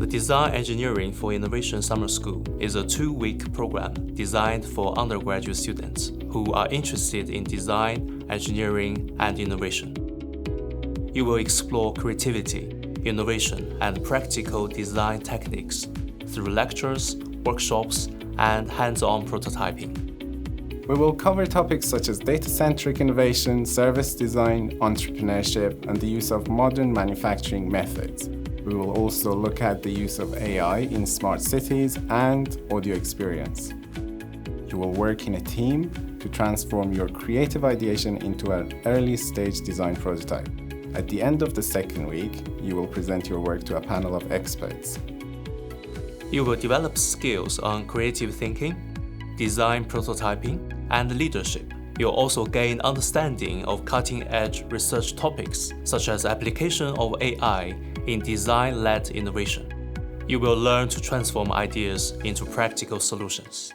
The Design Engineering for Innovation Summer School is a 2-week program designed for undergraduate students who are interested in design, engineering, and innovation. You will explore creativity, innovation, and practical design techniques through lectures, workshops, and hands-on prototyping. We will cover topics such as data-centric innovation, service design, entrepreneurship, and the use of modern manufacturing methods. We will also look at the use of AI in smart cities and audio experience. You will work in a team to transform your creative ideation into an early-stage design prototype. At the end of the second week, you will present your work to a panel of experts. You will develop skills on creative thinking, design prototyping, and leadership. You'll also gain understanding of cutting-edge research topics, such as application of AI in design-led innovation. You will learn to transform ideas into practical solutions.